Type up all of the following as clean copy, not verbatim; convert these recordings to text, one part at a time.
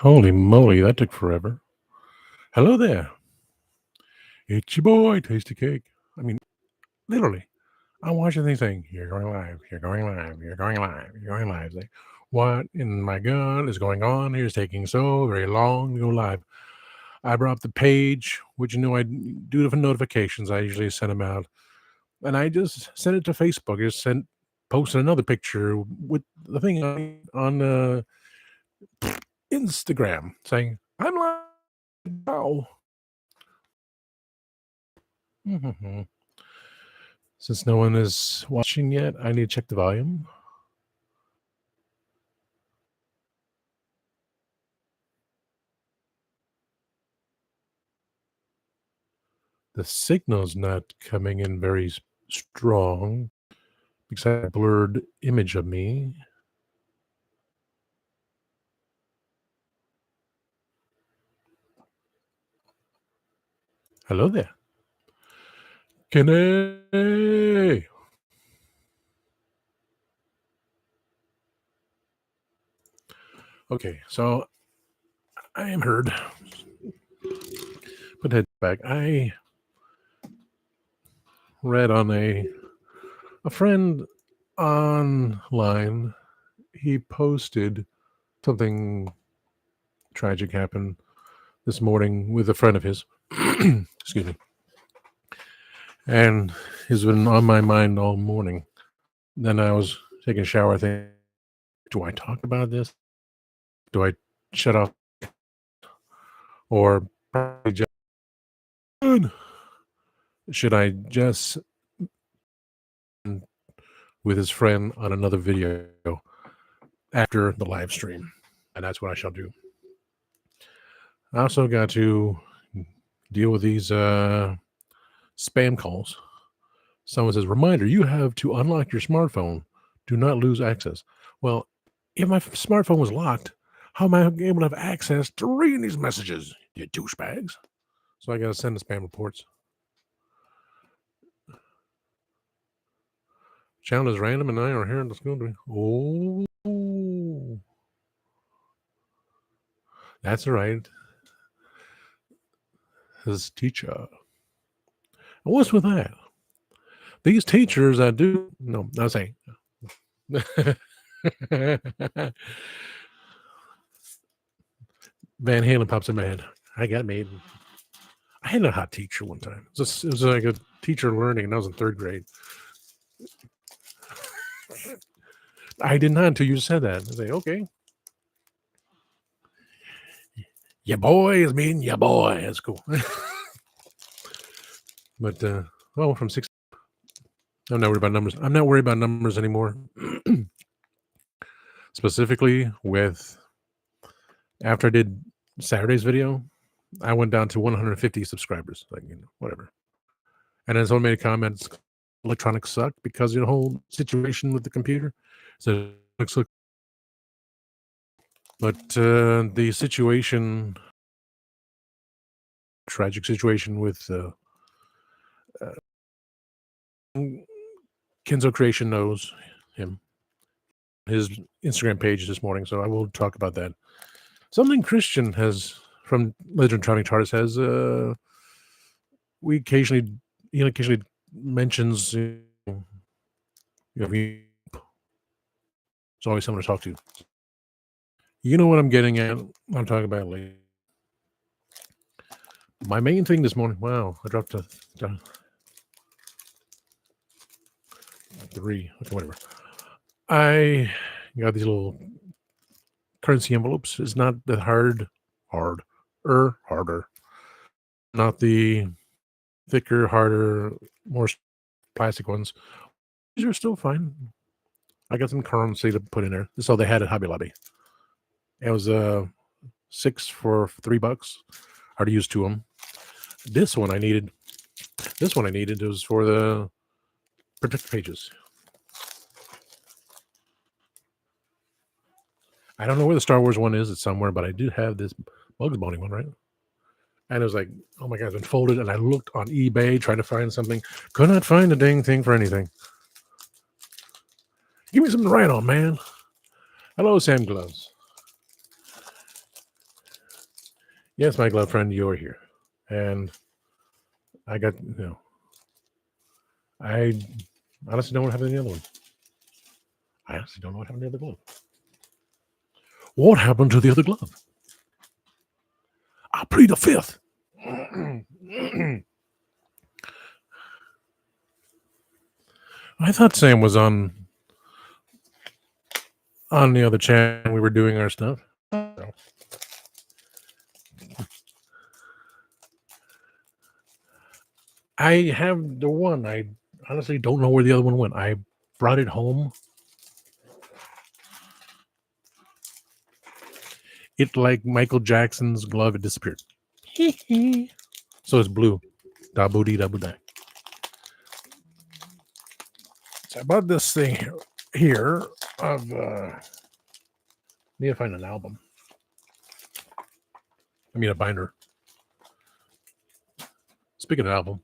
Holy moly, that took forever. Hello there. It's your boy, Tasty Cake. I mean, literally, I'm watching these things. You're going live. You're going live. You're going live. You're going live. It's like, what in my God is going on? It's taking so very long to go live. I brought up the page, which I do for notifications. I usually send them out, and I just sent it to Facebook. I just posted another picture with the thing on Instagram saying, "I'm live now." Since no one is watching yet, I need to check the volume. The signal's not coming in very strong because I have a blurred image of me. Hello there. Kenny. Okay, so I am heard. Put head back. I read on a friend online. He posted something tragic happened this morning with a friend of his. Excuse me. And it's been on my mind all morning. Then I was taking a shower. I think, do I talk about this? Do I shut off? Or probably just, should I just with his friend on another video after the live stream? And that's what I shall do. I also got to deal with these spam calls. Someone says, reminder, you have to unlock your smartphone. Do not lose access. Well, if my smartphone was locked, how am I able to have access to reading these messages, you douchebags? So I got to send the spam reports. Channel is random and I are here in the school. Oh, that's right. His teacher. And what's with that? These teachers that do, no, I was saying. Van Halen pops in my head. I got made. I had a hot teacher one time. It was like a teacher learning, and I was in third grade. I did not until you said that. I was like, okay. Your boy is mean your boy. That's cool. But, from 6. I'm not worried about numbers. I'm not worried about numbers anymore. Specifically with, after I did Saturday's video, I went down to 150 subscribers. Like, whatever. And then someone made a comment, electronics suck because of the whole situation with the computer. So, but the situation, tragic situation with Kenzo Creation knows him. His Instagram page this morning, so I will talk about that. Something Christian has from Legend Training Charters has he occasionally mentions it's always someone to talk to. You know what I'm getting at? I'm talking about later. My main thing this morning. Wow, I dropped a 3. Okay, whatever. I got these little currency envelopes. It's not the harder. Not the thicker, harder, more plastic ones. These are still fine. I got some currency to put in there. This is all they had at Hobby Lobby. It was 6 for $3. Hard to use 2 of them. This one I needed. It was for the protect pages. I don't know where the Star Wars one is. It's somewhere, but I did have this Bugs Bunny one, right? And it was like, oh my God, it's been folded. And I looked on eBay trying to find something. Could not find a dang thing for anything. Give me something to write on, man. Hello, Sam Gloves. Yes, my glove friend, you're here. And I got, I honestly don't have any other one. I honestly don't know what happened to the other glove. What happened to the other glove? I plead the fifth. I thought Sam was on the other channel. We were doing our stuff. I have the one. I honestly don't know where the other one went. I brought it home. It, like Michael Jackson's glove, it disappeared. So it's blue. Da boo dee da boo da. So I bought this thing here of need to find an album. I mean a binder. Speaking of album,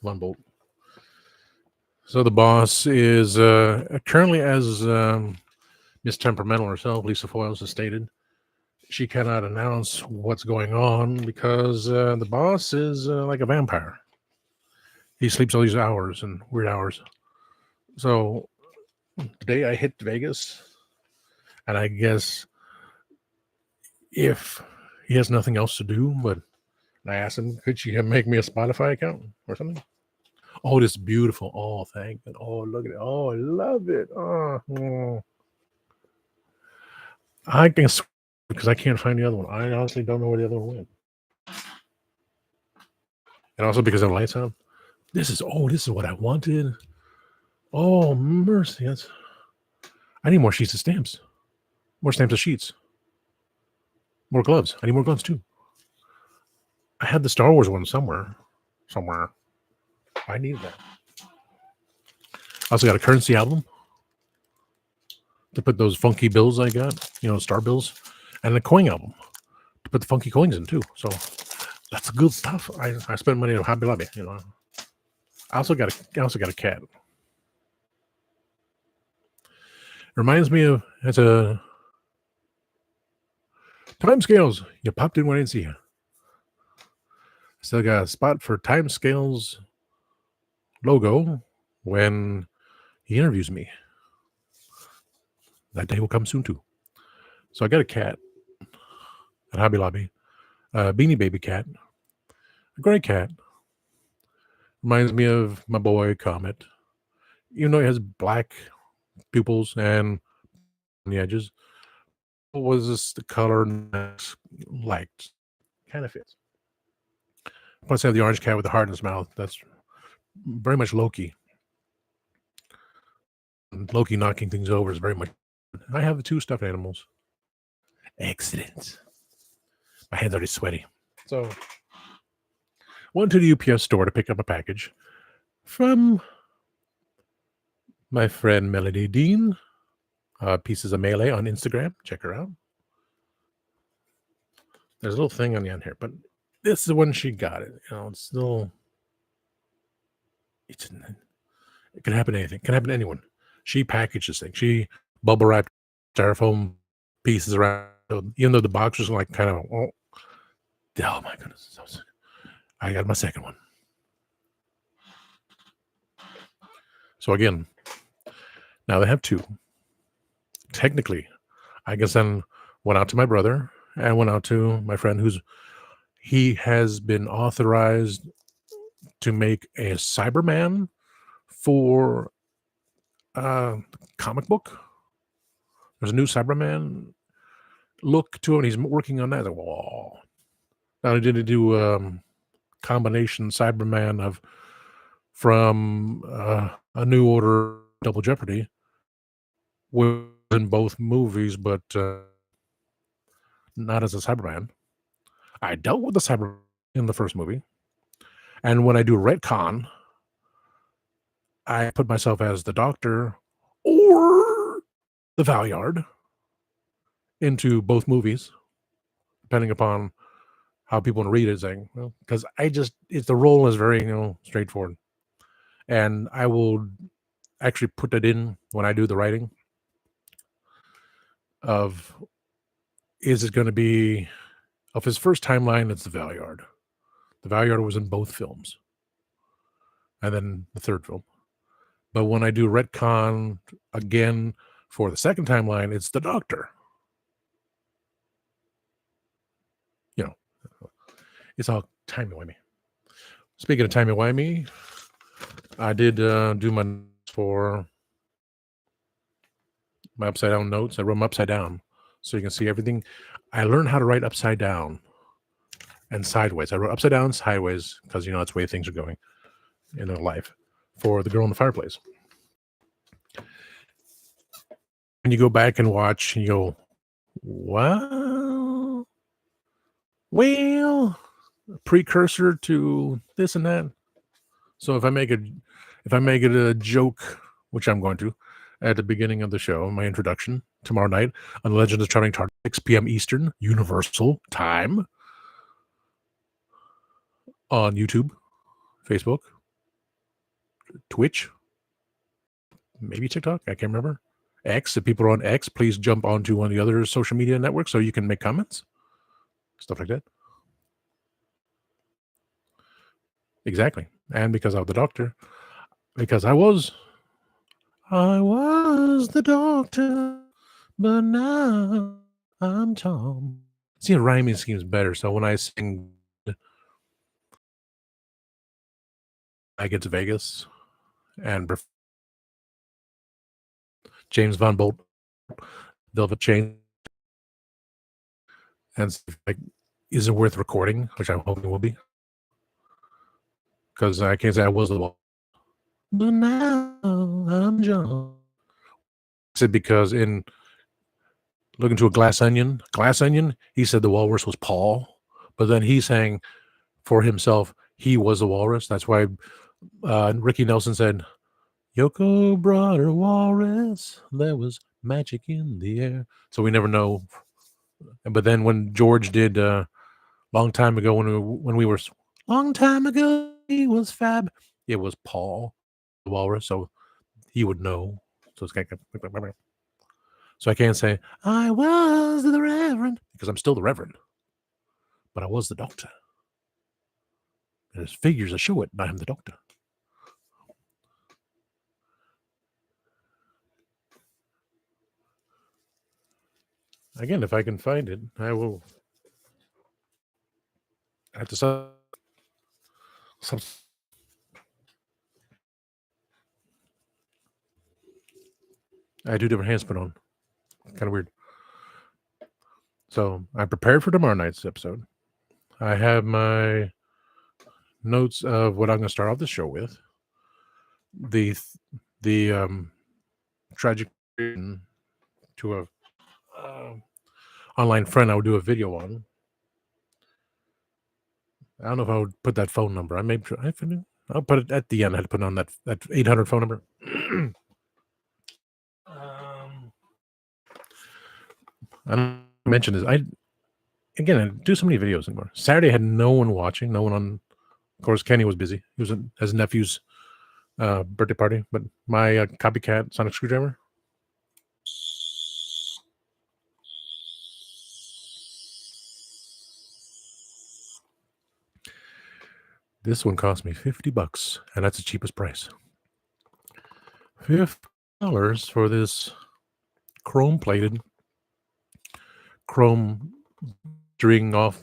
one bolt. So the boss is currently, as Miss Temperamental herself, Lisa Foyles, has stated, she cannot announce what's going on because the boss is like a vampire. He sleeps all these hours and weird hours. So today I hit Vegas, and I guess if he has nothing else to do, but I asked him, could she make me a Spotify account or something? Oh, this is beautiful. Oh, thank you. Oh, look at it. Oh, I love it. Oh. I can because I can't find the other one. I honestly don't know where the other one went. And also because of the lights on. This is what I wanted. Oh, mercy. I need more sheets of stamps. More stamps of sheets. More gloves. I need more gloves too. I had the Star Wars one somewhere. I need that. I also got a currency album to put those funky bills I got, star bills, and a coin album to put the funky coins in too. So that's good stuff. I spent money on Hobby Lobby. I also got a cat. Reminds me of it's a Timescales. You popped in when I didn't see you. Still got a spot for Timescales logo when he interviews me. That day will come soon too. So I got a cat at Hobby Lobby, a Beanie Baby cat, a gray cat. Reminds me of my boy Comet. Even though he has black pupils and on the edges, what was this the color liked? Kind of fits. Plus, I have the orange cat with the heart in his mouth. That's very much Loki. Loki knocking things over is very much. I have the two stuffed animals. Excellent. My hands are already sweaty. So, went to the UPS store to pick up a package from my friend Melody Dean. Pieces of Melee on Instagram. Check her out. There's a little thing on the end here, but this is when she got it. It's still. It can happen to anything. It can happen to anyone. She packaged this thing. She bubble wrapped styrofoam pieces around. Even though the box was like kind of, oh my goodness. I got my second one. So again, now they have two. Technically, I guess then went out to my brother and went out to my friend he has been authorized to make a Cyberman for comic book. There's a new Cyberman look to it. He's working on that. Whoa. Not only did he do combination Cyberman from A New Order, Double Jeopardy, was in both movies, but not as a Cyberman. I dealt with the Cyberman in the first movie, and when I do retcon, I put myself as the Doctor or the Valyard into both movies, depending upon how people want to read it. Saying, well, because the role is very straightforward, and I will actually put that in when I do the writing. of is it going to be of his first timeline? It's the Valyard. The Valyard was in both films, and then the third film. But when I do retcon again for the second timeline, it's the Doctor. You know, it's all timey-wimey. Speaking of timey-wimey, I did do my notes for my upside down notes. I wrote them upside down so you can see everything. I learned how to write upside down and sideways. I wrote upside down, sideways, because that's the way things are going in their life for The Girl in the Fireplace. And you go back and watch and you go, well, precursor to this and that. So if I make it a joke, which I'm going to, at the beginning of the show, my introduction tomorrow night on Legend of Charming Tartar, 6 p.m. Eastern, Universal Time, on YouTube, Facebook, Twitch, maybe TikTok, I can't remember. X, if people are on X, please jump onto one of the other social media networks so you can make comments, stuff like that. Exactly. And because I'm the Doctor, because I was the Doctor, but now I'm Tom. See, a rhyming scheme's better. So when I sing, I get to Vegas and James Von Bolt, Velvet Chain, and like, is it worth recording? Which I'm hoping it will be, because I can't say I was the one. But now I'm John. I said because in looking to a Glass Onion, he said the walrus was Paul, but then he's saying for himself he was the walrus. That's why Ricky Nelson said, Yoko brought her walrus. There was magic in the air. So we never know. But then when George did long time ago, when we were long time ago, he was fab. It was Paul the walrus, so he would know. So it's kind of, so I can't say I was the Reverend because I'm still the Reverend, but I was the Doctor. There's figures that show it, and I am the Doctor. Again, if I can find it, I will. I have to some. I do different hands put on. Kind of weird. So I prepared for tomorrow night's episode. I have my notes of what I'm going to start off the show with. The tragic to a online friend I would do a video on. I don't know if I would put that phone number. I'll put it at the end. I had to put on that 800 phone number. I don't mention this. I do so many videos anymore. Saturday I had no one watching, no one on. Of course, Kenny was busy. He was at his nephew's birthday party. But my copycat sonic screwdriver. This one cost me $50, and that's the cheapest price. $50 for this chrome-plated, chrome string off.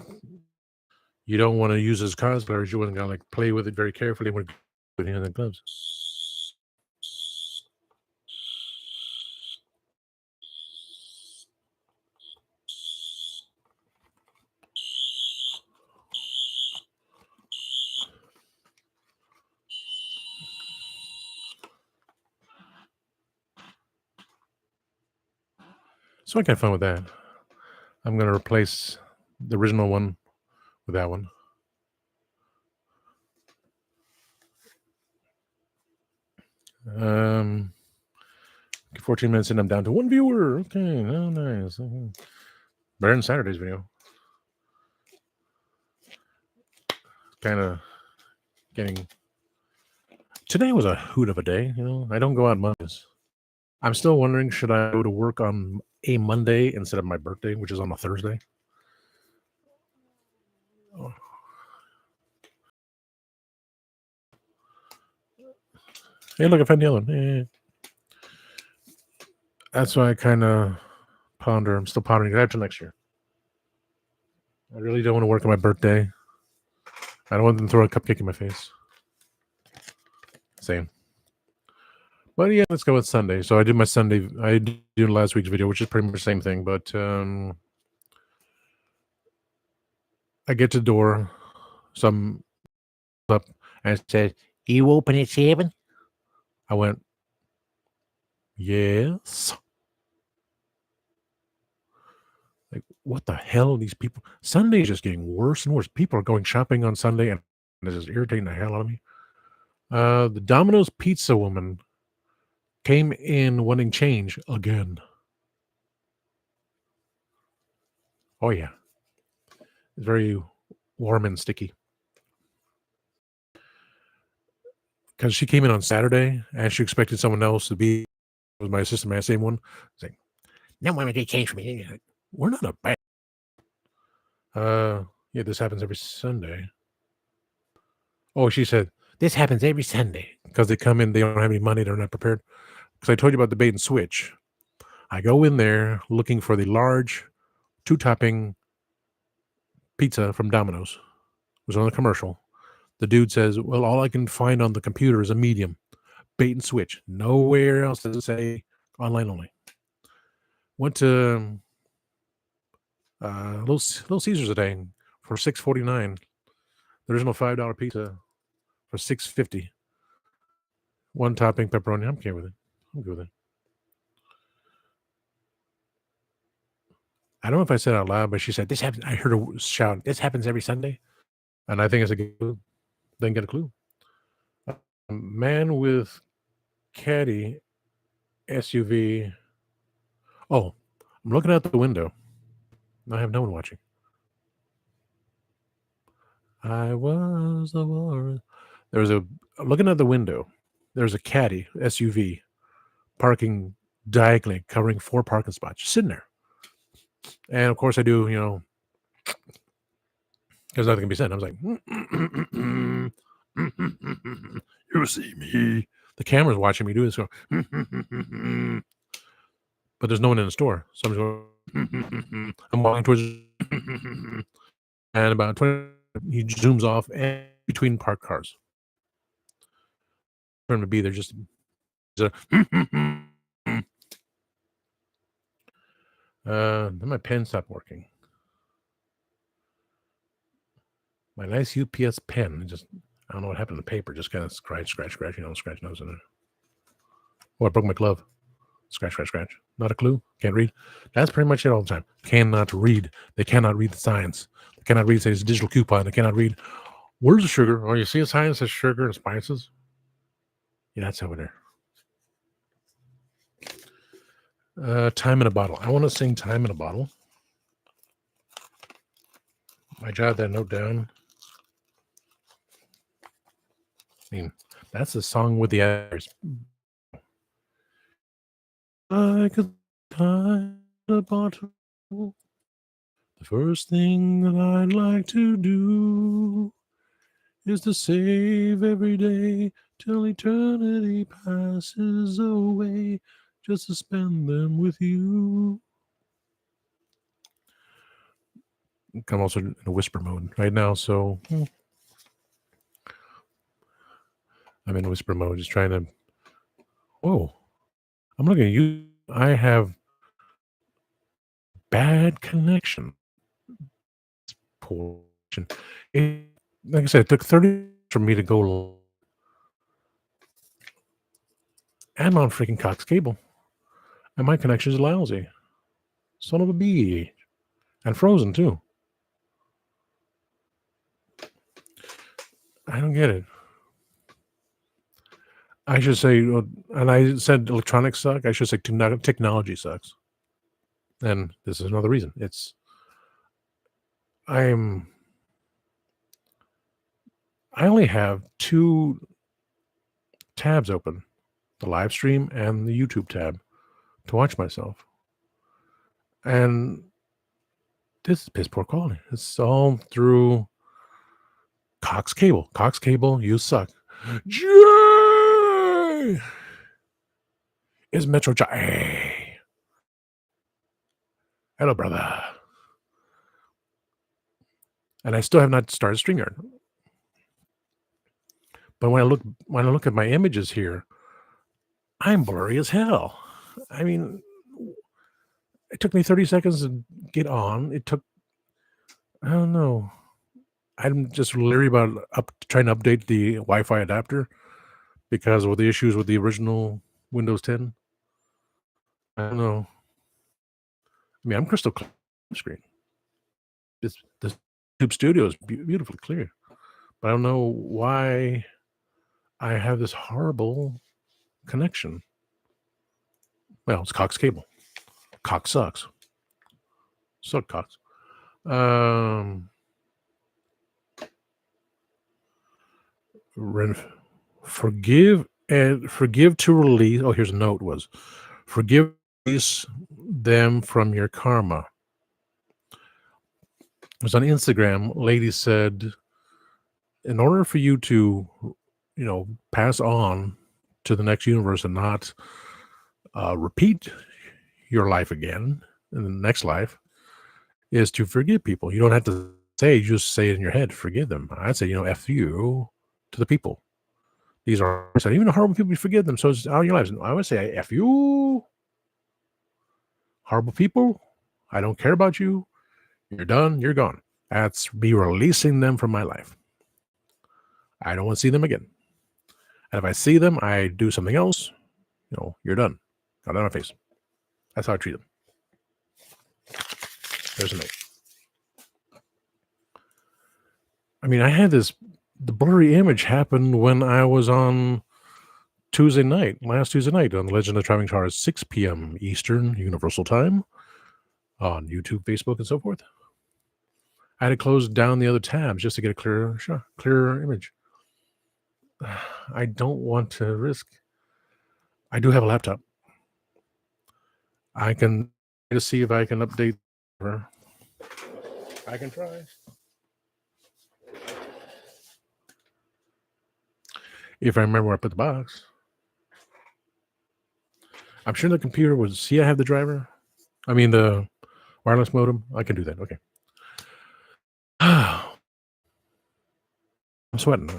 You don't want to use as cosplayers. You want to like play with it very carefully when putting in the gloves. So I got fun with that. I'm going to replace the original one with that one. 14 minutes in, I'm down to one viewer. Okay, oh nice. Better than Saturday's video. Kind of getting. Today was a hoot of a day. I don't go out much. I'm still wondering, should I go to work on a Monday instead of my birthday, which is on a Thursday? Oh, hey, look, I found the other one. That's why I kind of ponder. I'm still pondering it after next year. I really don't want to work on my birthday. I don't want them to throw a cupcake in my face. Same. But yeah, let's go with Sunday. So I did my Sunday. I did last week's video, which is pretty much the same thing. But I get to the door. Some up and it said, "You open at 7?" I went, "Yes." Like, what the hell are these people? Sunday is just getting worse and worse. People are going shopping on Sunday, and this is irritating the hell out of me. The Domino's pizza woman came in wanting change again. Oh yeah, it's very warm and sticky. Because she came in on Saturday and she expected someone else to be was my assistant man, same one. Saying, "No one would get change for me." Like, we're not a bad. Yeah, this happens every Sunday. Oh, she said this happens every Sunday because they come in, they don't have any money, they're not prepared. Because I told you about the bait and switch. I go in there looking for the large 2-topping pizza from Domino's. It was on the commercial. The dude says, "Well, all I can find on the computer is a medium." Bait and switch. Nowhere else does it say online only. Went to Little Caesars today for $6.49. The original $5 pizza for $6.50. 1 topping pepperoni. I'm okay with it. I'm good with it. I don't know if I said it out loud, but she said, "This happens." I heard her shout, "This happens every Sunday." And I think it's a good clue. Didn't get a clue. A man with caddy SUV. Oh, I'm looking out the window. I have no one watching. I was the war. There's a looking out the window. There's a caddy SUV parking diagonally, covering 4 parking spots, just sitting there. And of course, I do. There's nothing can be said. I was like, "You see me?" The camera's watching me do this. Go, but there's no one in the store. So I'm just going, I'm walking towards, and about 20, he zooms off and between parked cars. For him to be there, just then my pen stopped working. My nice UPS pen, I don't know what happened to the paper, just kind of scratch, scratch nose in it. Oh, I broke my glove. Scratch, scratch, scratch. Not a clue. Can't read. That's pretty much it all the time. Cannot read. They cannot read the signs. They cannot read, say, it's a digital coupon. They cannot read, where's the sugar? Oh, you see a sign that says sugar and spices? Yeah, that's over there. Time in a bottle. I want to sing Time in a Bottle. I jotted that note down. I mean, that's the song with the others. Like a time in a bottle. The first thing that I'd like to do is to save every day till eternity passes away, just to spend them with you. I'm also in a whisper mode right now, so I'm in whisper mode, just trying to. Whoa, I'm looking at you. I have bad connection. Poor. Like I said, it took 30 for me to go. I'm on freaking Cox Cable, and my connection is lousy. Son of a bee, and frozen too. I don't get it. I should say, and I said electronics suck. I should say technology sucks. And this is another reason. I only have 2 tabs open, the live stream and the YouTube tab. to watch myself. And this is piss poor quality. It's all through Cox Cable. Cox Cable, you suck. Jay is Metro Jay. Hello, brother. And I still have not started StreamYard. But when I look at my images here, I'm blurry as hell. I mean, it took me 30 seconds to get on. I don't know. I'm just leery about trying to update the Wi-Fi adapter because of the issues with the original Windows 10. I don't know. I mean, I'm crystal clear screen. This YouTube Studio is beautifully clear, but I don't know why I have this horrible connection. Well, it's Cox Cable. Cox sucks. Suck Cox. Forgive to release. Oh, here's a note was forgive release them from your karma. It was on Instagram. Lady said, in order for you to, pass on to the next universe and not repeat your life again in the next life, is to forgive people. You don't have to say, you just say it in your head, forgive them. I'd say, F you to the people. These are, even the horrible people, you forgive them. So it's all your lives. I would say, F you, horrible people. I don't care about you. You're done. You're gone. That's me releasing them from my life. I don't want to see them again. And if I see them, I do something else. You're done. Got it on my face. That's how I treat them. There's a note. I mean, I had the blurry image happen when I was on last Tuesday night on the Legend of the Traveling Car at 6 p.m. Eastern Universal Time on YouTube, Facebook, and so forth. I had to close down the other tabs just to get a clearer image. I don't want to risk. I do have a laptop. I can to see if I can update her. I can try. If I remember where I put the box. I'm sure the computer would see I have the driver. I mean the wireless modem. I can do that. Okay. I'm sweating.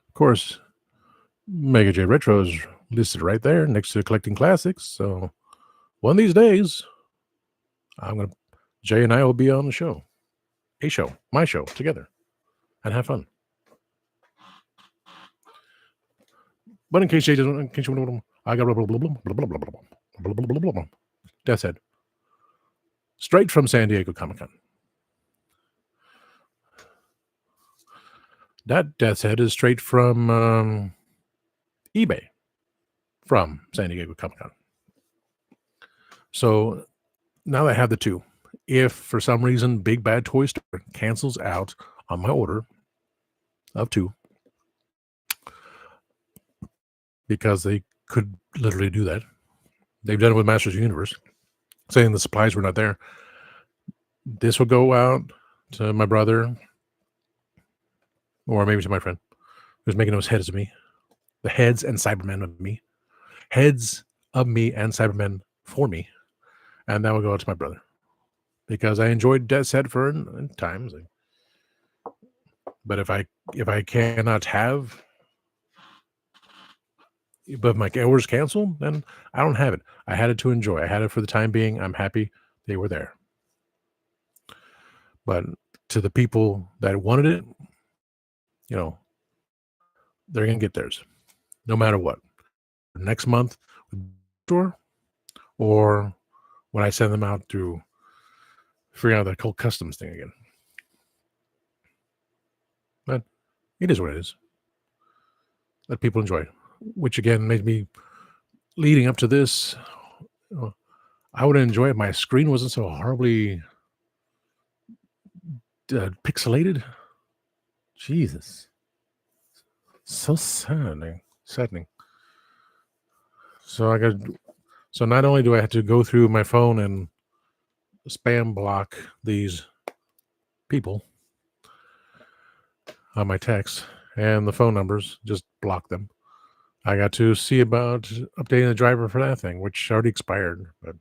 Of course, Mega J Retro is listed right there next to Collecting Classics. So one of these days, Jay and I will be on the show. My show, together. And have fun. But in case you want to, I got blah blah blah blah blah blah blah blah blah blah blah. Death's Head. Straight from San Diego Comic-Con. That Death's Head is straight from eBay from San Diego Comic-Con. So now I have the two. If for some reason Big Bad Toy Store cancels out on my order of two, because they could literally do that. They've done it with Masters of the Universe, saying the supplies were not there. This will go out to my brother, or maybe to my friend who's making those heads of me. The heads and Cybermen of me. Heads of me and Cybermen for me. And that will go out to my brother. Because I enjoyed Death's Head for times. But if I cannot have, but my order's canceled, then I don't have it. I had it to enjoy. I had it for the time being. I'm happy they were there. But to the people that wanted it, they're going to get theirs no matter what. Next month, or when I send them out through figuring out that whole customs thing again. But it is what it is. Let people enjoy, which again made me, leading up to this, I would enjoy it if my screen wasn't so horribly pixelated. Jesus. So saddening. Saddening. So not only do I have to go through my phone and spam block these people on my texts and the phone numbers, just block them. I got to see about updating the driver for that thing, which already expired, but at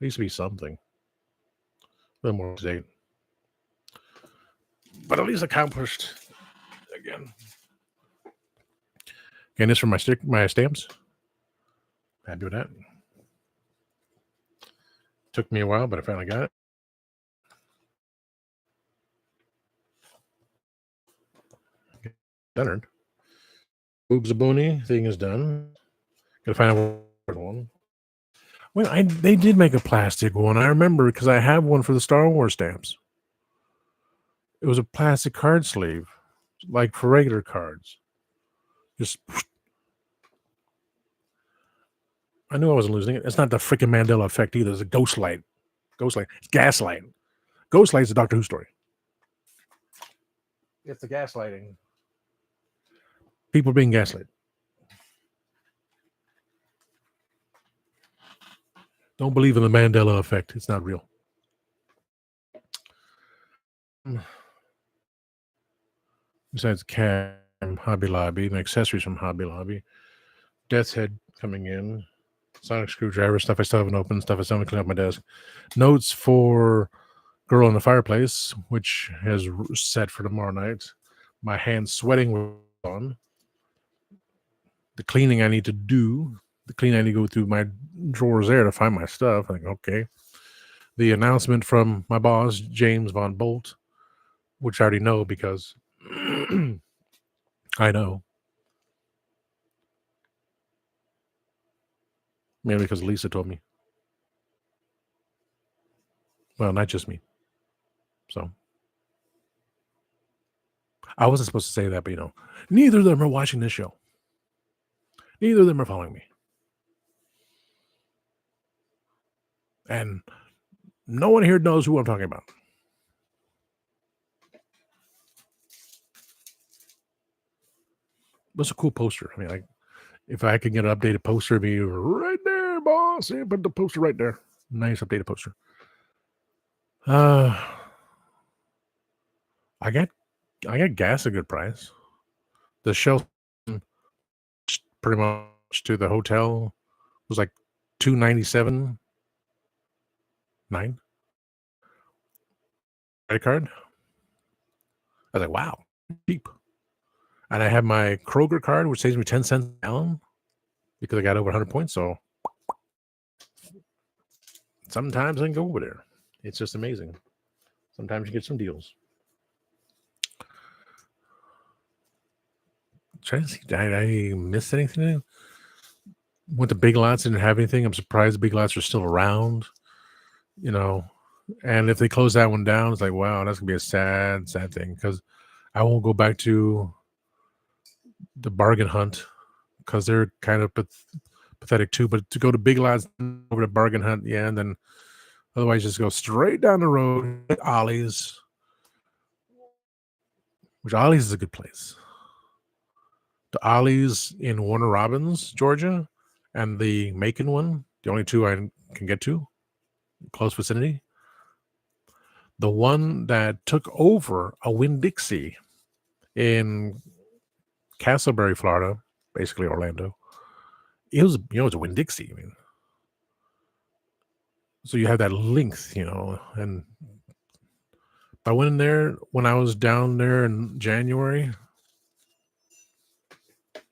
least be something. A little more up to date. But at least accomplished again. Getting this from my stamps. Happy with that. Took me a while, but I finally got it. Done. Boobs a Booney thing is done. Gotta find out one. Well, they did make a plastic one. I remember because I have one for the Star Wars stamps. It was a plastic card sleeve, like for regular cards. Just, I knew I wasn't losing it. It's not the freaking Mandela effect either. It's a ghost light. Ghost light. It's gaslight. Ghost light is a Doctor Who story. It's the gaslighting. People being gaslit. Don't believe in the Mandela effect. It's not real. Besides Cam, Hobby Lobby, and accessories from Hobby Lobby. Death's Head coming in. Sonic screwdriver, stuff I still haven't opened, stuff I still haven't cleaned up my desk. Notes for Girl in the Fireplace, which has set for tomorrow night. My hands sweating on. The cleaning I need to do. The cleaning I need to go through my drawers there to find my stuff. I think, okay. The announcement from my boss, James Von Bolt, which I already know because I know. Maybe because Lisa told me. Well, not just me. So I wasn't supposed to say that, but neither of them are watching this show. Neither of them are following me. And no one here knows who I'm talking about. That's a cool poster. I mean, like, if I could get an updated poster, it'd be right there, boss. Yeah, put the poster right there. Nice updated poster. I got gas at a good price. The Shell pretty much to the hotel was like $297.9 credit card. I was like, wow, cheap. And I have my Kroger card, which saves me 10 cents a gallon because I got over 100 points. So sometimes I can go over there. It's just amazing. Sometimes you get some deals. Trying to see, did I miss anything? Went to Big Lots, didn't have anything. I'm surprised the Big Lots are still around. And if they close that one down, it's like, wow, that's gonna be a sad thing because I won't go back to the bargain hunt because they're kind of pathetic too. But to go to Big Lots over to bargain hunt, yeah, and then otherwise just go straight down the road at Ollie's, which Ollie's is a good place. The Ollie's in Warner Robins, Georgia, and the Macon one, the only two I can get to, close vicinity. The one that took over a Winn-Dixie in Castleberry, Florida, basically Orlando. It was, it's a Winn-Dixie. I mean, so you have that length, and I went in there when I was down there in January.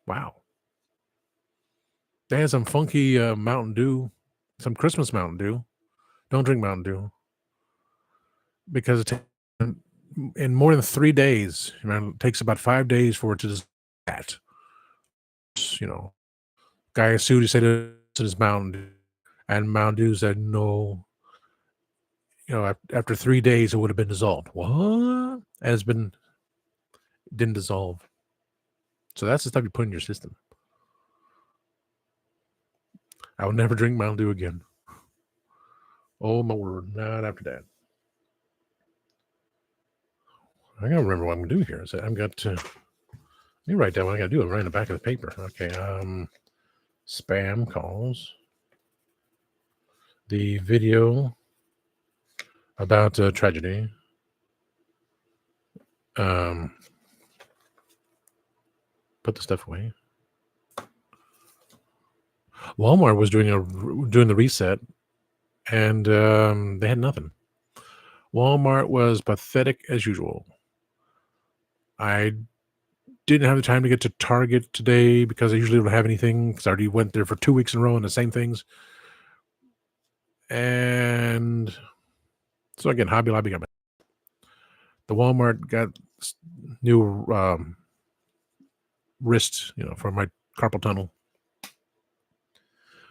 Wow. They had some funky Mountain Dew, some Christmas Mountain Dew. Don't drink Mountain Dew because in more than 3 days, it takes about 5 days for it to just that. Guy sued, he said it's his Mountain Dew, and Mountain Dew said no. After 3 days, it would have been dissolved. What? And didn't dissolve. So that's the stuff you put in your system. I will never drink Mountain Dew again. Oh my word, not after that. I gotta remember what I'm gonna do here. So I've got to. Let me write down what I gotta do. I'm writing the back of the paper. Okay. Spam calls. The video about tragedy. Put the stuff away. Walmart was doing the reset, and they had nothing. Walmart was pathetic as usual. I didn't have the time to get to Target today because I usually don't have anything because I already went there for 2 weeks in a row and the same things. And so again, Hobby Lobby got the Walmart got new wrist, for my carpal tunnel,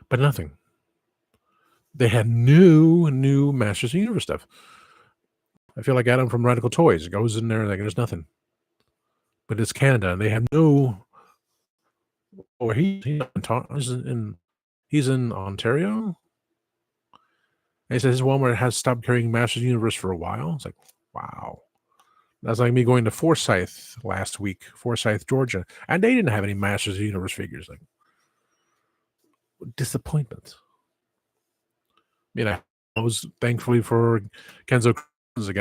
but nothing. They had new Masters of the Universe stuff. I feel like I got them from Radical Toys. It goes in there, like there's nothing. But it's Canada, and they have no. Oh, he's in Ontario. And he says Walmart has stopped carrying Masters of the Universe for a while. It's like, wow. That's like me going to Forsyth last week, Forsyth, Georgia, and they didn't have any Masters of the Universe figures. Like, disappointment. I was thankfully for Kenzo again.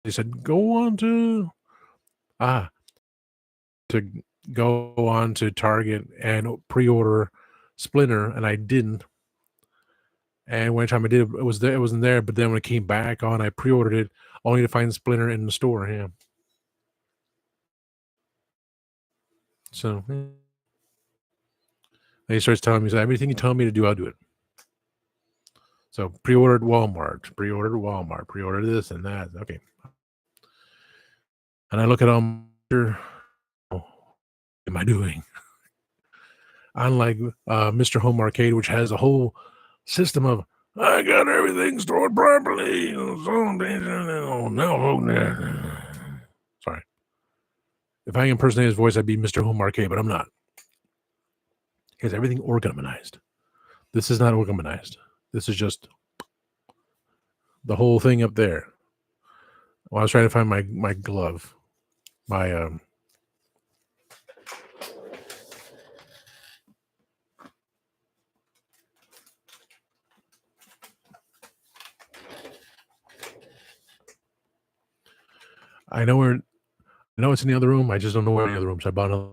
He said, go on to Target and pre-order Splinter, and I didn't. And one time I did, it was there. It wasn't there. But then when it came back on, I pre-ordered it, only to find Splinter in the store. Yeah. So and he starts telling me, everything you tell me to do, I'll do it. So pre-ordered Walmart, pre-ordered this and that. Okay. And I look at them. What am I doing? Unlike Mr. Home Arcade, which has a whole system of I got everything stored properly. Sorry. If I impersonate his voice, I'd be Mr. Home Arcade, but I'm not. He has everything organized. This is not organized. This is just the whole thing up there. Well, I was trying to find my glove. I know it's in the other room. I just don't know where the other rooms. I bought another.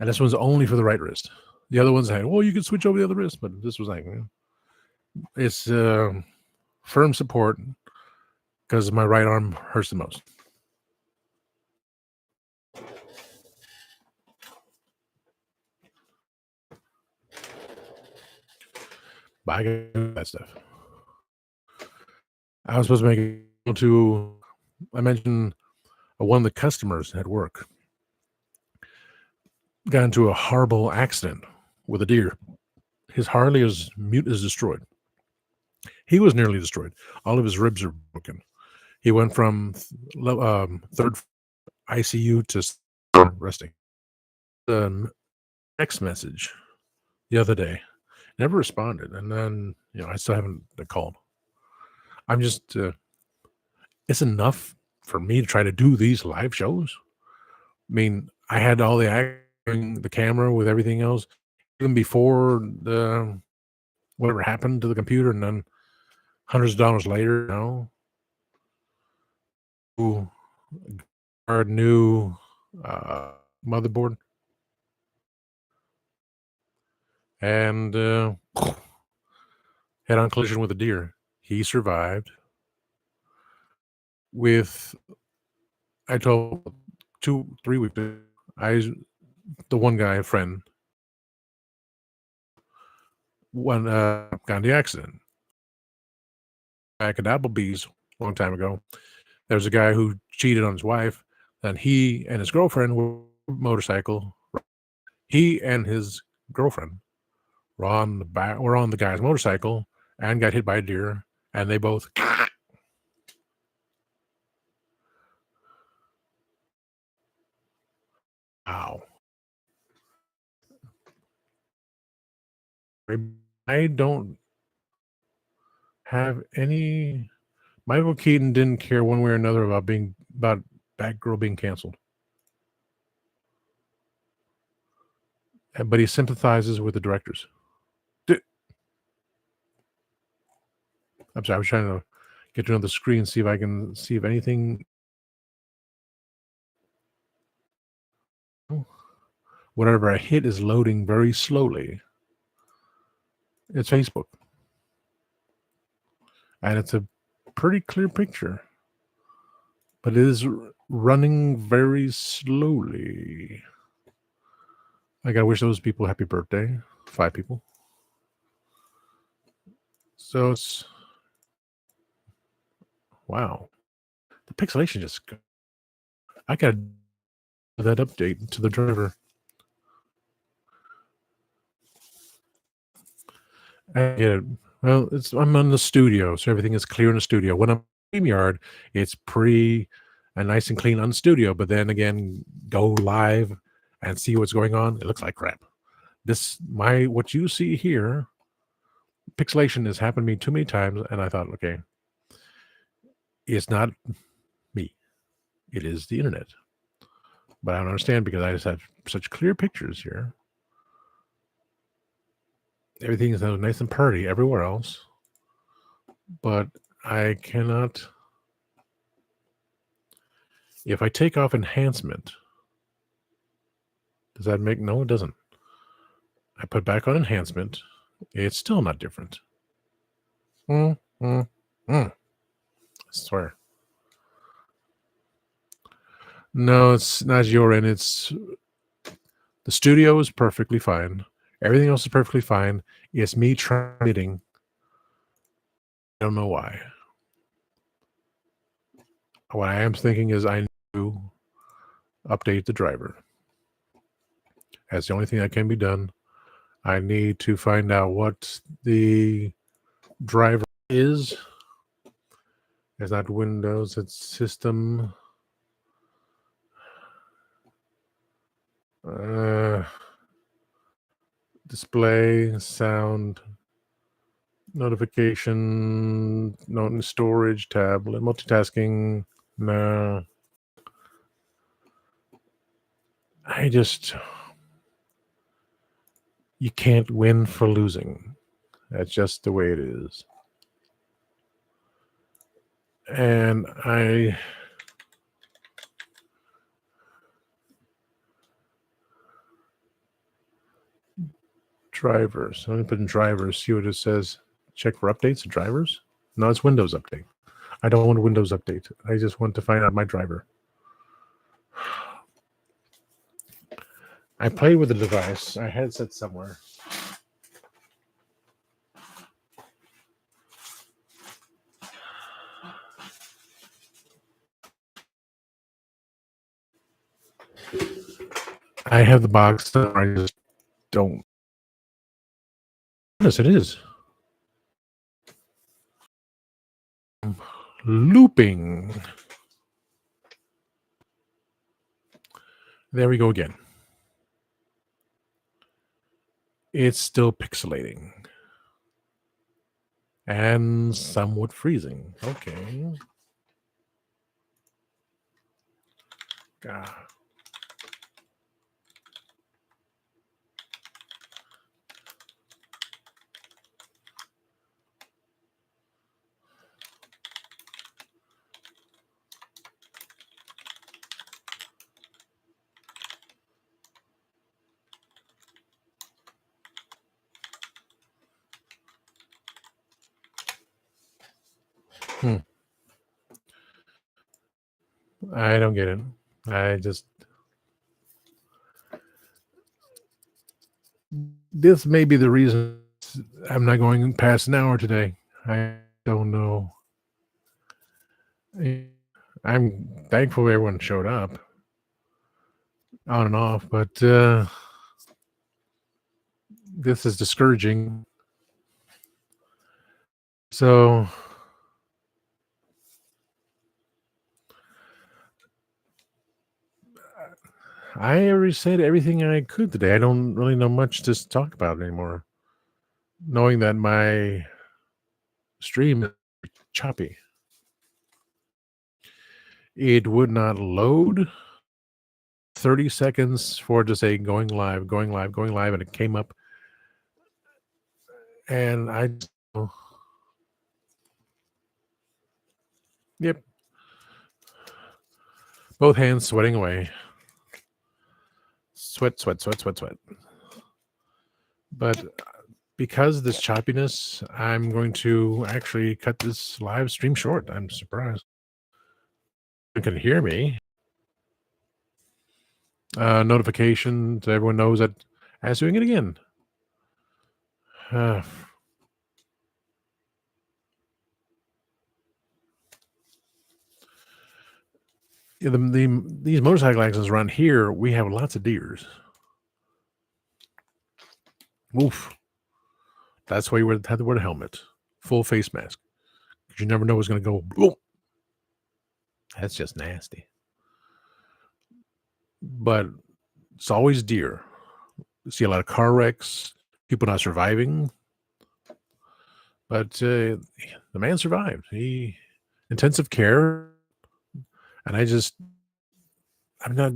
And this one's only for the right wrist. The other one's like, well, you can switch over the other wrist. But this was like, it's firm support because my right arm hurts the most. But I got that stuff. I was supposed to make it to, I mentioned one of the customers at work got into a horrible accident with a deer. His Harley is destroyed. He was nearly destroyed. All of his ribs are broken. He went from third ICU to resting. The text message the other day, never responded, and then I still haven't called. I'm just it's enough for me to try to do these live shows. I mean, I had all the acting, the camera with everything else, even before the whatever happened to the computer, and then hundreds of dollars later, our new motherboard, and head-on collision with a deer. He survived. I told 2-3 weeks ago, the one guy, a friend, got in the accident. Back at Applebee's a long time ago, there was a guy who cheated on his wife, and he and his girlfriend were motorcycle. He and his girlfriend were on the guy's motorcycle and got hit by a deer, and they both. Wow. I don't have any. Michael Keaton didn't care one way or another about Batgirl being canceled, but he sympathizes with the directors. I'm sorry, I was trying to get to another screen, see if I can see if anything. Whatever I hit is loading very slowly. It's Facebook. And it's a pretty clear picture. But it is running very slowly. I gotta wish those people happy birthday. 5 people. So it's wow. The pixelation just I gotta do that update to the driver. I get it. Well, I'm in the studio, so everything is clear in the studio. When I'm in StreamYard, it's pretty and nice and clean on the studio. But then again, go live and see what's going on. It looks like crap. What you see here, pixelation has happened to me too many times, and I thought, okay, it's not me. It is the internet. But I don't understand because I just have such clear pictures here. Everything is nice and pretty everywhere else. But I cannot. If I take off enhancement, does that make... No, it doesn't. I put back on enhancement. It's still not different. I swear. No, it's not your end. It's the studio is perfectly fine. Everything else is perfectly fine. It's me transmitting. I don't know why. What I am thinking is I need to update the driver. That's the only thing that can be done. I need to find out what the driver is. It's not Windows, it's system. Display, sound, notification, note, storage, tablet, multitasking. No. You can't win for losing. That's just the way it is. And drivers. I'm going to put in drivers, see what it says. Check for updates of drivers. No, it's Windows update. I don't want a Windows update. I just want to find out my driver. I played with the device. I had it set somewhere. I have the box. I just don't. Yes, it is. Looping. There we go again. It's still pixelating. And somewhat freezing. Okay. God. I don't get it. This may be the reason I'm not going past an hour today. I don't know. I'm thankful everyone showed up on and off, but this is discouraging. So I already said everything I could today. I don't really know much to talk about anymore. Knowing that my stream is choppy. It would not load. 30 seconds for it to say going live, going live, going live, and it came up. And yep. Both hands sweating away. Sweat, sweat, sweat, sweat, sweat. But because of this choppiness, I'm going to actually cut this live stream short. I'm surprised. You can hear me. Notification so everyone knows that I was doing it again. These motorcycle accidents around here, we have lots of deers. Oof. That's why you had to wear a helmet, full face mask, because you never know what's going to go. Boom. That's just nasty. But it's always deer. You see a lot of car wrecks, people not surviving. But the man survived. He intensive care, and I'm not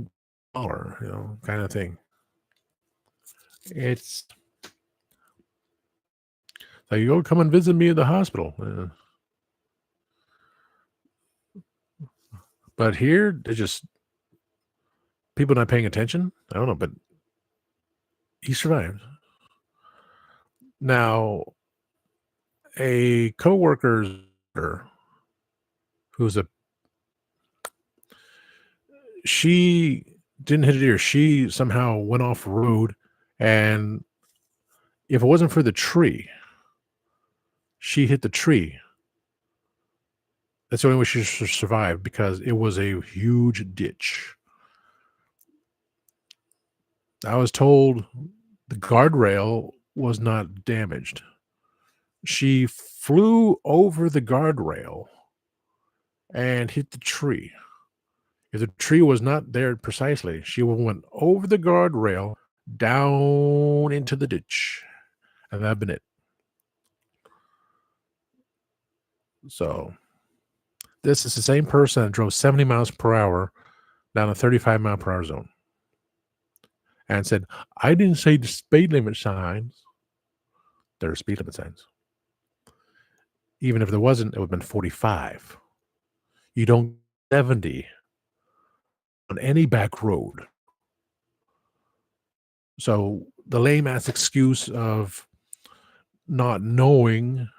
smaller, kind of thing. It's like, you go come and visit me at the hospital. But here, they're just people not paying attention. I don't know, but he survived. Now, a coworker she didn't hit a deer. She somehow went off road, and if it wasn't for the tree, she hit the tree. That's the only way she survived, because it was a huge ditch. I was told the guardrail was not damaged. She flew over the guardrail and hit the tree. If the tree was not there precisely, she went over the guardrail down into the ditch, and that'd been it. So this is the same person that drove 70 miles per hour down a 35 mile per hour zone and said, I didn't say the speed limit signs. There are speed limit signs. Even if there wasn't, it would have been 45. You don't 70 on any back road. So the lame ass excuse of not knowing,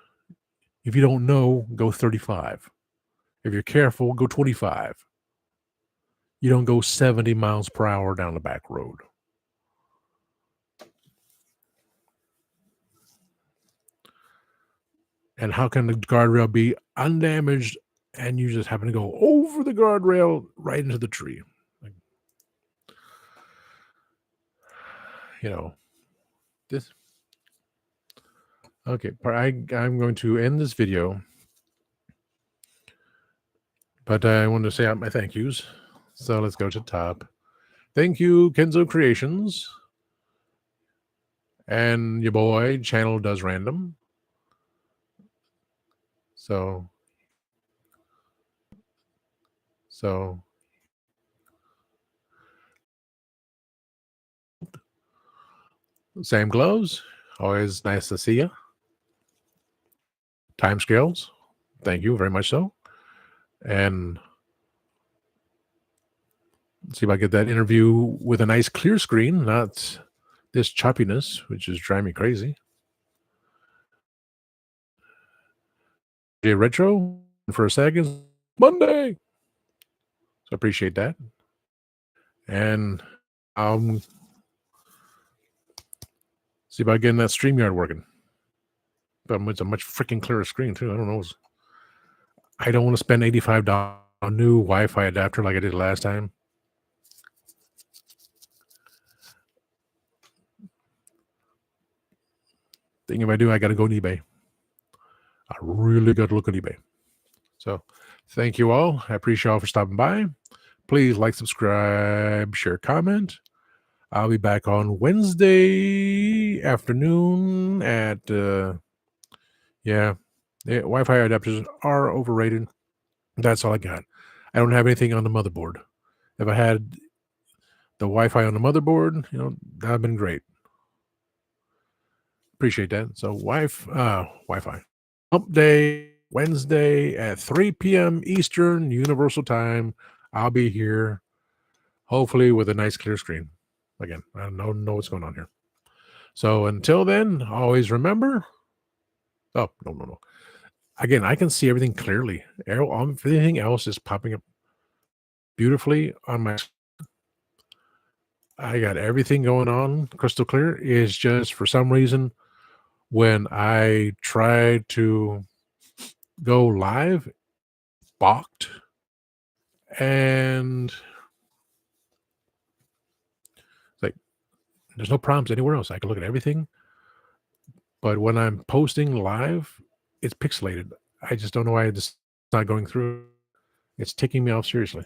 if you don't know, go 35. If you're careful, go 25. You don't go 70 miles per hour down the back road. And how can the guardrail be undamaged and you just happen to go over the guardrail right into the tree? This. Okay, I'm going to end this video, but I want to say out my thank yous. So let's go to the top. Thank you, Kenzo Creations, and your boy Channel Does Random. So Sam Glows, always nice to see you. Time Scales, thank you very much so. And see if I get that interview with a nice clear screen, not this choppiness, which is driving me crazy. Retro for a second, Monday. So I appreciate that. And see about getting that StreamYard working. But it's a much freaking clearer screen too. I don't know. I don't want to spend $85 on a new Wi-Fi adapter like I did last time. Think if I do, I got to go on eBay. I really got to look on eBay. So thank you all. I appreciate y'all for stopping by. Please like, subscribe, share, comment. I'll be back on Wednesday afternoon at The Wi-Fi adapters are overrated. That's all I got. I don't have anything on the motherboard. If I had the Wi-Fi on the motherboard, that'd have been great. Appreciate that. So Wi-Fi. Hump Day, Wednesday at 3 p.m. Eastern Universal Time. I'll be here, hopefully with a nice clear screen. Again, I don't know what's going on here. So until then, always remember. Oh, no. Again, I can see everything clearly. Everything else is popping up beautifully on my. I got everything going on crystal clear. Is just for some reason when I tried to go live, balked, and like there's no problems anywhere else. I can look at everything, but when I'm posting live, it's pixelated. I just don't know why it's not going through. It's ticking me off seriously.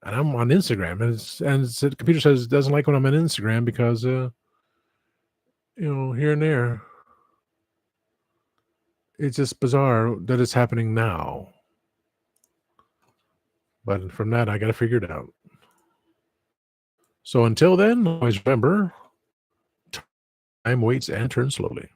And I'm on Instagram, and the computer says it doesn't like when I'm on Instagram because here and there. It's just bizarre that it's happening now. But from that, I got to figure it out. So until then, always remember, time waits and turns slowly.